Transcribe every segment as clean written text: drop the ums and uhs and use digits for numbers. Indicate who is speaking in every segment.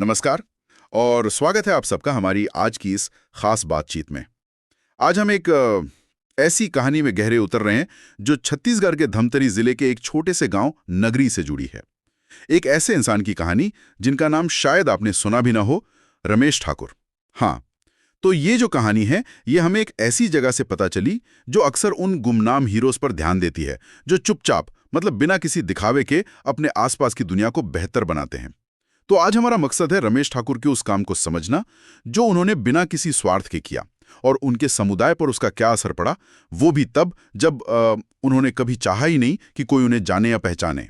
Speaker 1: नमस्कार और स्वागत है आप सबका हमारी आज की इस खास बातचीत में। आज हम एक ऐसी कहानी में गहरे उतर रहे हैं जो छत्तीसगढ़ के धमतरी जिले के एक छोटे से गांव नगरी से जुड़ी है। एक ऐसे इंसान की कहानी जिनका नाम शायद आपने सुना भी ना हो, रमेश ठाकुर। हाँ, तो ये जो कहानी है ये हमें एक ऐसी जगह से पता चली जो अक्सर उन गुमनाम हीरोज पर ध्यान देती है जो चुपचाप मतलब बिना किसी दिखावे के अपने आसपास की दुनिया को बेहतर बनाते हैं। तो आज हमारा मकसद है रमेश ठाकुर के उस काम को समझना जो उन्होंने बिना किसी स्वार्थ के किया और उनके समुदाय पर उसका क्या असर पड़ा, वो भी तब जब उन्होंने कभी चाहा ही नहीं कि कोई उन्हें जाने या पहचाने।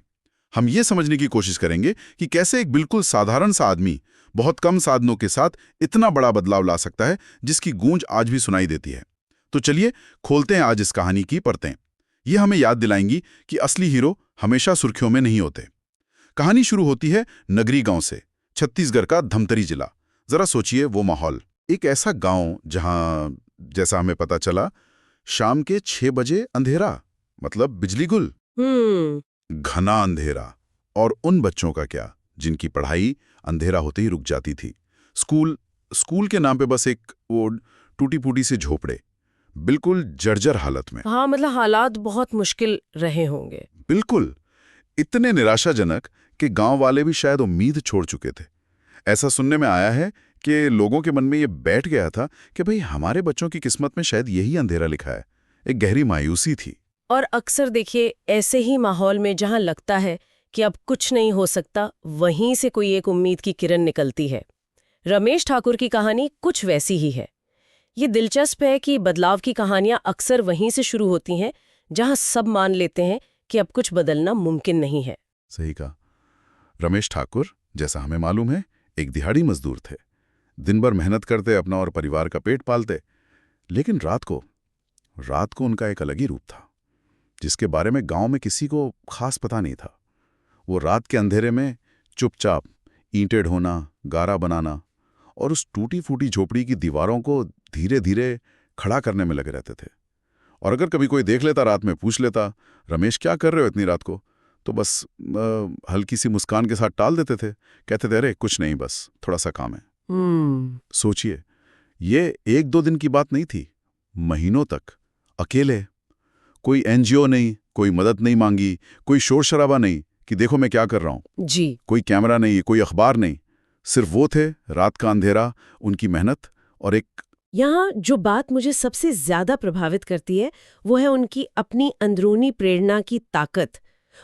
Speaker 1: हम ये समझने की कोशिश करेंगे कि कैसे एक बिल्कुल साधारण सा आदमी बहुत कम साधनों के साथ इतना बड़ा बदलाव ला सकता है जिसकी गूंज आज भी सुनाई देती है। तो चलिए खोलते हैं आज इस कहानी की परतें। ये हमें याद दिलाएंगी कि असली हीरो हमेशा सुर्खियों में नहीं होते। कहानी शुरू होती है नगरी गांव से, छत्तीसगढ़ का धमतरी जिला। जरा सोचिए वो माहौल, एक ऐसा गांव जहां, जैसा हमें पता चला, शाम के 6 बजे अंधेरा, मतलब बिजली गुल, घना अंधेरा। और उन बच्चों का क्या जिनकी पढ़ाई अंधेरा होते ही रुक जाती थी। स्कूल के नाम पे बस एक वो टूटी फूटी से झोपड़े, बिल्कुल जर्जर हालत में।
Speaker 2: हाँ, मतलब हालात बहुत मुश्किल रहे होंगे।
Speaker 1: बिल्कुल, इतने निराशाजनक कि गांव वाले भी शायद उम्मीद छोड़ चुके थे। ऐसा सुनने में आया है कि लोगों के मन में ये बैठ गया था कि भाई हमारे बच्चों की किस्मत में शायद यही अंधेरा लिखा है। एक गहरी मायूसी थी।
Speaker 2: और अक्सर देखिए ऐसे ही माहौल में जहाँ लगता है कि अब कुछ नहीं हो सकता, वहीं से कोई एक उम्मीद की किरण निकलती है। रमेश ठाकुर की कहानी कुछ वैसी ही है। ये दिलचस्प है कि बदलाव की कहानियां अक्सर वहीं से शुरू होती हैं जहां सब मान लेते हैं कि अब कुछ बदलना मुमकिन नहीं है।
Speaker 1: सही कहा। रमेश ठाकुर, जैसा हमें मालूम है, एक दिहाड़ी मजदूर थे। दिन भर मेहनत करते, अपना और परिवार का पेट पालते। लेकिन रात को उनका एक अलग ही रूप था जिसके बारे में गांव में किसी को खास पता नहीं था। वो रात के अंधेरे में चुपचाप ईंटें ढोना, गारा बनाना और उस टूटी फूटी झोपड़ी की दीवारों को धीरे धीरे खड़ा करने में लगे रहते थे। और अगर कभी कोई देख लेता, रात में पूछ लेता, रमेश क्या कर रहे हो इतनी रात को, तो बस हल्की सी मुस्कान के साथ टाल देते थे। कहते थे, अरे कुछ नहीं, बस थोड़ा सा काम है। सोचिए, ये 1-2 दिन की बात नहीं थी, महीनों तक अकेले। कोई एनजीओ नहीं, कोई मदद नहीं मांगी, कोई शोर शराबा नहीं कि देखो मैं क्या कर रहा हूं
Speaker 2: जी।
Speaker 1: कोई कैमरा नहीं, कोई अखबार नहीं, सिर्फ वो थे, रात का अंधेरा, उनकी मेहनत और एक।
Speaker 2: यहाँ जो बात मुझे सबसे ज्यादा प्रभावित करती है वो है उनकी अपनी अंदरूनी प्रेरणा की ताकत।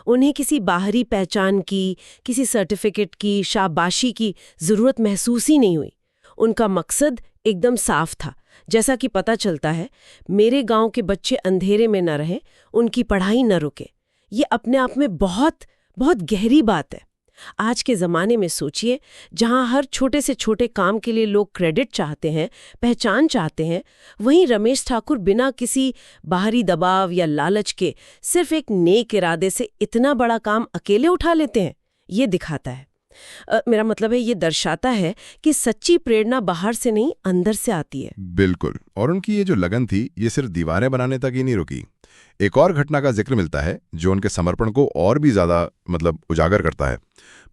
Speaker 2: उन्हें किसी बाहरी पहचान की, किसी सर्टिफिकेट की, शाबाशी की जरूरत महसूस ही नहीं हुई। उनका मकसद एकदम साफ था। जैसा कि पता चलता है, मेरे गांव के बच्चे अंधेरे में न रहें, उनकी पढ़ाई न रुके। ये अपने आप में बहुत बहुत गहरी बात है। आज के ज़माने में सोचिए, जहां हर छोटे से छोटे काम के लिए लोग क्रेडिट चाहते हैं, पहचान चाहते हैं, वहीं रमेश ठाकुर बिना किसी बाहरी दबाव या लालच के सिर्फ एक नेक इरादे से इतना बड़ा काम अकेले उठा लेते हैं। ये दिखाता है, मेरा मतलब है ये दर्शाता है कि सच्ची प्रेरणा बाहर से नहीं, अंदर से आती है।
Speaker 3: बिल्कुल। और उनकी ये जो लगन थी, ये सिर्फ दीवारें बनाने तक ही नहीं रुकी। एक और घटना का जिक्र मिलता है जो उनके समर्पण को और भी ज्यादा उजागर करता है।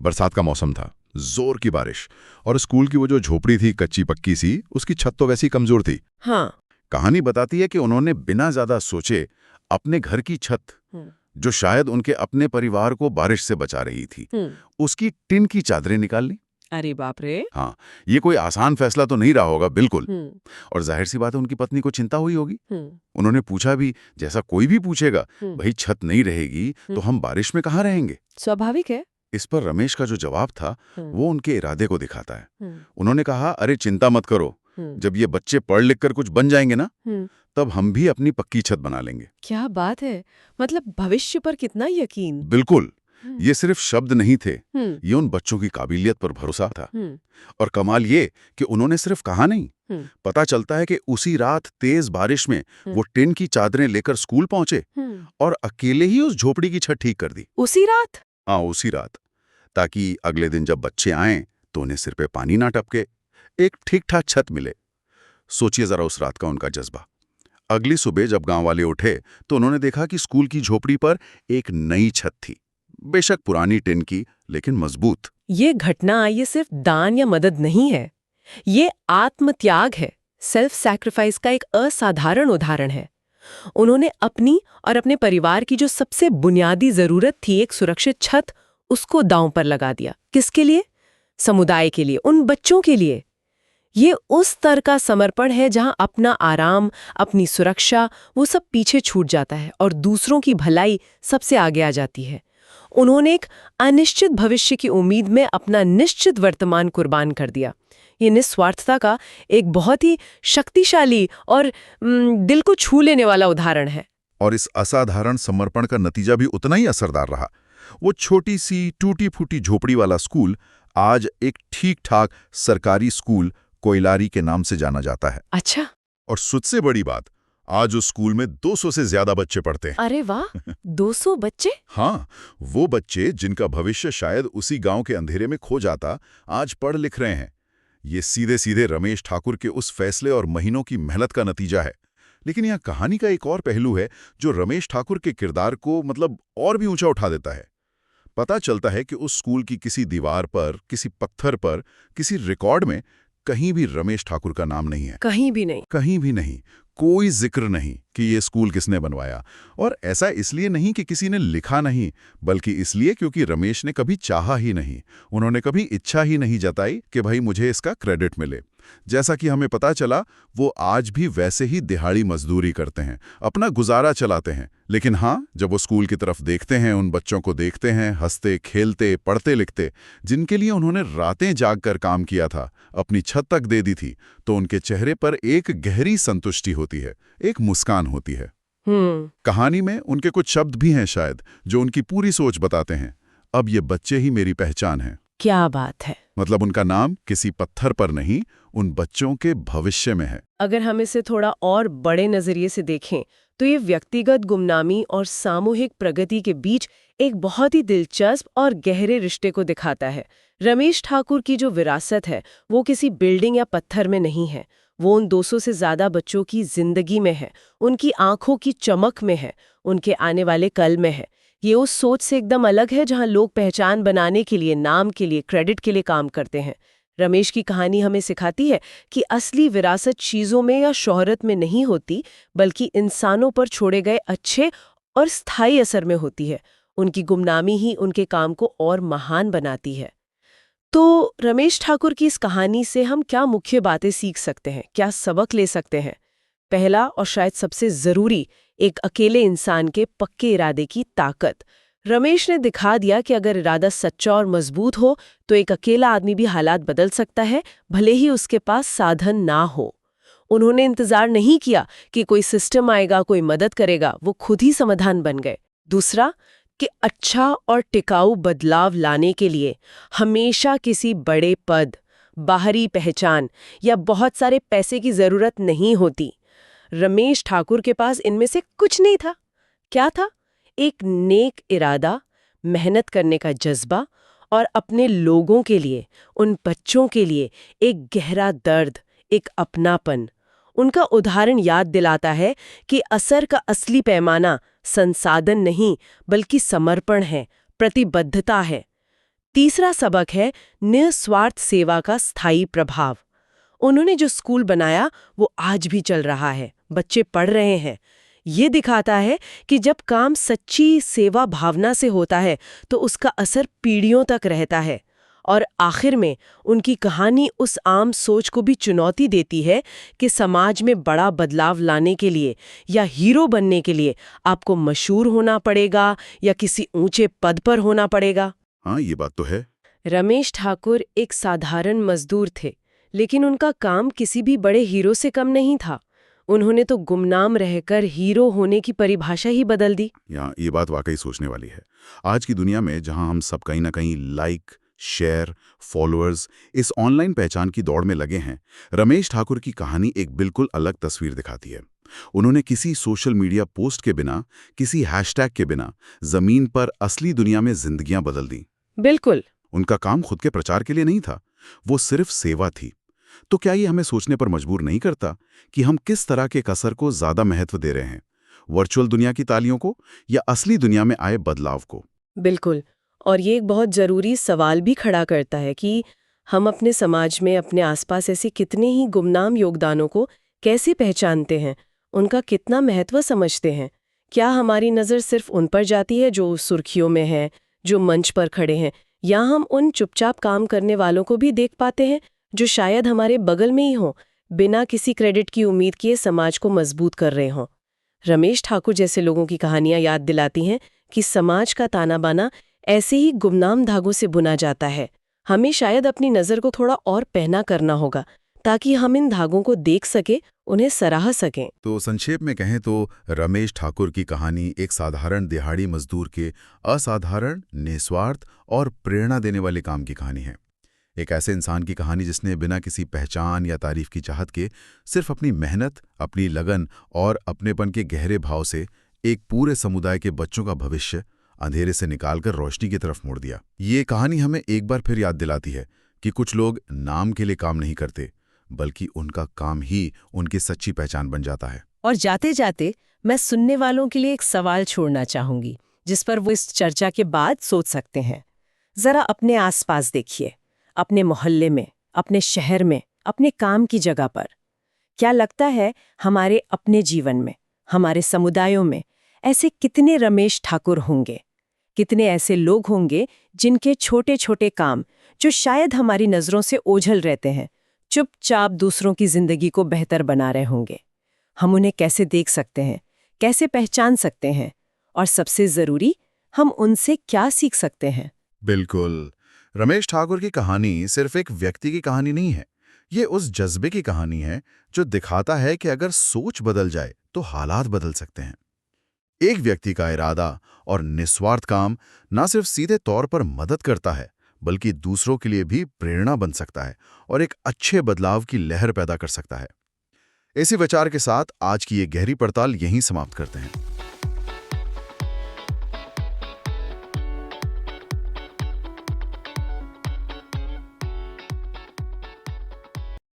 Speaker 3: बरसात का मौसम था, जोर की बारिश, और स्कूल की वो जो झोपड़ी थी कच्ची पक्की सी, उसकी छत तो वैसी कमजोर थी।
Speaker 2: हाँ।
Speaker 1: कहानी बताती है कि उन्होंने बिना ज्यादा सोचे अपने घर की छत, जो शायद उनके अपने परिवार को बारिश से बचा रही थी, उसकी टिन की चादरें निकाल ली।
Speaker 2: अरे बाप रे।
Speaker 1: हाँ, ये कोई आसान फैसला तो नहीं रहा होगा, बिल्कुल। और जाहिर सी बात है उनकी पत्नी को चिंता हुई होगी। उन्होंने पूछा भी, जैसा कोई भी पूछेगा, भाई छत नहीं रहेगी तो हम बारिश में कहाँ रहेंगे?
Speaker 2: स्वाभाविक है।
Speaker 1: इस पर रमेश का जो जवाब था वो उनके इरादे को दिखाता है। उन्होंने कहा, अरे चिंता मत करो, जब ये बच्चे पढ़ लिख कर कुछ बन जाएंगे ना, तब हम भी अपनी पक्की छत बना लेंगे।
Speaker 2: क्या बात है, मतलब भविष्य पर कितना यकीन।
Speaker 1: बिल्कुल, ये सिर्फ शब्द नहीं थे, ये उन बच्चों की काबिलियत पर भरोसा था। और कमाल ये कि उन्होंने सिर्फ कहा नहीं, पता चलता है कि उसी रात तेज बारिश में वो टिन की चादरें लेकर स्कूल पहुंचे और अकेले ही उस झोपड़ी की छत ठीक कर दी।
Speaker 2: उसी रात?
Speaker 1: हाँ, उसी रात, ताकि अगले दिन जब बच्चे आएं तो उन्हें सिर पे पानी ना टपके, एक ठीक ठाक छत मिले। सोचिए जरा उस रात का उनका जज्बा। अगली सुबह जब गांव वाले उठे तो उन्होंने देखा कि स्कूल की झोपड़ी पर एक नई छत थी, बेशक पुरानी टिन की, लेकिन मजबूत।
Speaker 4: ये घटना ये सिर्फ दान या मदद नहीं है, ये आत्मत्याग है, सेल्फ सैक्रिफाइस का एक असाधारण उदाहरण है। उन्होंने अपनी और अपने परिवार की जो सबसे बुनियादी जरूरत थी, एक सुरक्षित छत, उसको दांव पर लगा दिया। किसके लिए? समुदाय के लिए, उन बच्चों के लिए। ये उस स्तर का समर्पण है जहां अपना आराम, अपनी सुरक्षा, वो सब पीछे छूट जाता है और दूसरों की भलाई सबसे आगे आ जाती है। उन्होंने एक अनिश्चित भविष्य की उम्मीद में अपना निश्चित वर्तमान कुर्बान कर दिया। ये निस्वार्थता का एक बहुत ही शक्तिशाली और दिल को छू लेने वाला उदाहरण है।
Speaker 1: और इस असाधारण समर्पण का नतीजा भी उतना ही असरदार रहा। वो छोटी सी टूटी-फूटी झोपड़ी वाला स्कूल आज एक ठीक-ठाक सरकारी स्कूल कोयलारी के नाम से जाना जाता है।
Speaker 4: अच्छा।
Speaker 1: और सबसे बड़ी बात, आज उस स्कूल में 200 से ज्यादा बच्चे पढ़ते हैं।
Speaker 4: अरे वाह, 200 बच्चे?
Speaker 1: हाँ, वो बच्चे जिनका भविष्य शायद उसी गांव के अंधेरे में खो जाता, आज पढ़ लिख रहे हैं। ये सीधे-सीधे रमेश ठाकुर के उस फैसले और महीनों की मेहनत का नतीजा है। लेकिन यहाँ कहानी का एक और पहलू है जो रमेश ठाकुर के किरदार को और भी ऊंचा उठा देता है। पता चलता है कि उस स्कूल की किसी दीवार पर, किसी पत्थर पर, किसी रिकॉर्ड में कहीं भी रमेश ठाकुर का नाम नहीं है।
Speaker 4: कहीं भी नहीं।
Speaker 1: कहीं भी नहीं। कोई जिक्र नहीं कि ये स्कूल किसने बनवाया। और ऐसा इसलिए नहीं कि किसी ने लिखा नहीं, बल्कि इसलिए क्योंकि रमेश ने कभी चाहा ही नहीं। उन्होंने कभी इच्छा ही नहीं जताई कि भाई मुझे इसका क्रेडिट मिले। जैसा कि हमें पता चला, वो आज भी वैसे ही दिहाड़ी मजदूरी करते हैं, अपना गुजारा चलाते हैं। लेकिन हाँ, जब वो स्कूल की तरफ देखते हैं, उन बच्चों को देखते हैं, हंसते, खेलते, पढ़ते लिखते, जिनके लिए उन्होंने रातें जाग कर काम किया था, अपनी छत तक दे दी थी, तो उनके चेहरे पर एक गहरी संतुष्टि होती है, एक मुस्कान होती है। कहानी में उनके कुछ शब्द भी हैं शायद, जो उनकी पूरी सोच बताते हैं। अब ये बच्चे ही मेरी पहचान है।
Speaker 4: क्या बात है।
Speaker 1: मतलब उनका नाम किसी पत्थर पर नहीं, उन बच्चों के भविष्य में है।
Speaker 4: अगर हम इसे थोड़ा और बड़े नजरिए से देखें तो ये व्यक्तिगत गुमनामी और सामूहिक प्रगति के बीच एक बहुत ही दिलचस्प और गहरे रिश्ते को दिखाता है। रमेश ठाकुर की जो विरासत है वो किसी बिल्डिंग या पत्थर में नहीं है, वो उन 200 से ज्यादा बच्चों की जिंदगी में है, उनकी आंखों की चमक में है, उनके आने वाले कल में है। ये उस सोच से एकदम अलग है जहां लोग पहचान बनाने के लिए, नाम के लिए, क्रेडिट के लिए काम करते हैं। रमेश की कहानी हमें सिखाती है कि असली विरासत चीजों में या शोहरत में नहीं होती, बल्कि इंसानों पर छोड़े गए अच्छे और स्थायी असर में होती है। उनकी गुमनामी ही उनके काम को और महान बनाती है। तो रमेश ठाकुर की इस कहानी से हम क्या मुख्य बातें सीख सकते हैं, क्या सबक ले सकते हैं? पहला और शायद सबसे जरूरी, एक अकेले इंसान के पक्के इरादे की ताकत। रमेश ने दिखा दिया कि अगर इरादा सच्चा और मजबूत हो तो एक अकेला आदमी भी हालात बदल सकता है, भले ही उसके पास साधन ना हो। उन्होंने इंतजार नहीं किया कि कोई सिस्टम आएगा, कोई मदद करेगा, वो खुद ही समाधान बन गए। दूसरा, कि अच्छा और टिकाऊ बदलाव लाने के लिए हमेशा किसी बड़े पद, बाहरी पहचान या बहुत सारे पैसे की जरूरत नहीं होती। रमेश ठाकुर के पास इनमें से कुछ नहीं था। क्या था? एक नेक इरादा, मेहनत करने का जज्बा और अपने लोगों के लिए, उन बच्चों के लिए एक गहरा दर्द, एक अपनापन। उनका उदाहरण याद दिलाता है कि असर का असली पैमाना संसाधन नहीं, बल्कि समर्पण है, प्रतिबद्धता है। तीसरा सबक है निस्वार्थ सेवा का स्थायी प्रभाव। उन्होंने जो स्कूल बनाया वो आज भी चल रहा है, बच्चे पढ़ रहे हैं। ये दिखाता है कि जब काम सच्ची सेवा भावना से होता है तो उसका असर पीढ़ियों तक रहता है। और आखिर में उनकी कहानी उस आम सोच को भी चुनौती देती है कि समाज में बड़ा बदलाव लाने के लिए या हीरो बनने के लिए आपको मशहूर होना पड़ेगा या किसी ऊंचे पद पर होना पड़ेगा।
Speaker 1: हाँ, ये बात तो है।
Speaker 4: रमेश ठाकुर एक साधारण मजदूर थे, लेकिन उनका काम किसी भी बड़े हीरो से कम नहीं था। उन्होंने तो गुमनाम रहकर हीरो होने की परिभाषा ही बदल दी।
Speaker 1: ये बात वाकई सोचने वाली है। आज की दुनिया में जहां हम सब कहीं ना कहीं लाइक, शेयर, फॉलोअर्स, इस ऑनलाइन पहचान की दौड़ में लगे हैं, रमेश ठाकुर की कहानी एक बिल्कुल अलग तस्वीर दिखाती है। उन्होंने किसी सोशल मीडिया पोस्ट के बिना, किसी हैशटैग के बिना जमीन पर असली दुनिया में जिंदगियां बदल दी।
Speaker 4: बिल्कुल।
Speaker 1: उनका काम खुद के प्रचार के लिए नहीं था, वो सिर्फ सेवा थी। तो क्या ये हमें सोचने पर मजबूर नहीं करता कि हम किस तरह के कसर को ज्यादा महत्व दे रहे हैं, वर्चुअल दुनिया की तालियों को या असली दुनिया में आए बदलाव को?
Speaker 4: बिल्कुल। और ये एक बहुत ज़रूरी सवाल भी खड़ा करता है कि हम अपने समाज में अपने आसपास ऐसे कितने ही गुमनाम योगदानों को कैसे पहचानते हैं, उनका कितना महत्व समझते हैं। क्या हमारी नज़र सिर्फ उन पर जाती है जो सुर्खियों में हैं, जो मंच पर खड़े हैं, या हम उन चुपचाप काम करने वालों को भी देख पाते हैं जो शायद हमारे बगल में ही हों, बिना किसी क्रेडिट की उम्मीद किए समाज को मजबूत कर रहे हों। रमेश ठाकुर जैसे लोगों की कहानियां याद दिलाती हैं कि समाज का ताना बाना ऐसे ही गुमनाम धागों से बुना जाता है। हमें शायद अपनी नज़र को थोड़ा और पहना करना होगा ताकि हम इन धागों को देख सके, उन्हें सराह सकें।
Speaker 1: तो संक्षेप में कहें तो रमेश ठाकुर की कहानी एक साधारण दिहाड़ी मजदूर के असाधारण, निस्वार्थ और प्रेरणा देने वाले काम की कहानी है। एक ऐसे इंसान की कहानी जिसने बिना किसी पहचान या तारीफ की चाहत के सिर्फ अपनी मेहनत, अपनी लगन और अपनेपन के गहरे भाव से एक पूरे समुदाय के बच्चों का भविष्य अंधेरे से निकालकर रोशनी की तरफ मोड़ दिया। ये कहानी हमें एक बार फिर याद दिलाती है कि कुछ लोग नाम के लिए काम नहीं करते, बल्कि उनका काम ही उनकी सच्ची पहचान बन जाता है।
Speaker 2: और जाते जाते मैं सुनने वालों के लिए एक सवाल छोड़ना चाहूंगी जिस पर वो इस चर्चा के बाद सोच सकते हैं। जरा अपने आसपास देखिए, अपने मोहल्ले में, अपने शहर में, अपने काम की जगह पर। क्या लगता है हमारे अपने जीवन में, हमारे समुदायों में ऐसे कितने रमेश ठाकुर होंगे? कितने ऐसे लोग होंगे जिनके छोटे छोटे काम, जो शायद हमारी नज़रों से ओझल रहते हैं, चुपचाप दूसरों की जिंदगी को बेहतर बना रहे होंगे? हम उन्हें कैसे देख सकते हैं, कैसे पहचान सकते हैं, और सबसे ज़रूरी, हम उनसे क्या सीख सकते हैं?
Speaker 1: बिल्कुल, रमेश ठाकुर की कहानी सिर्फ एक व्यक्ति की कहानी नहीं है। ये उस जज्बे की कहानी है जो दिखाता है कि अगर सोच बदल जाए तो हालात बदल सकते हैं। एक व्यक्ति का इरादा और निस्वार्थ काम न सिर्फ सीधे तौर पर मदद करता है, बल्कि दूसरों के लिए भी प्रेरणा बन सकता है और एक अच्छे बदलाव की लहर पैदा कर सकता है। इसी विचार के साथ आज की ये गहरी पड़ताल यहीं समाप्त करते हैं।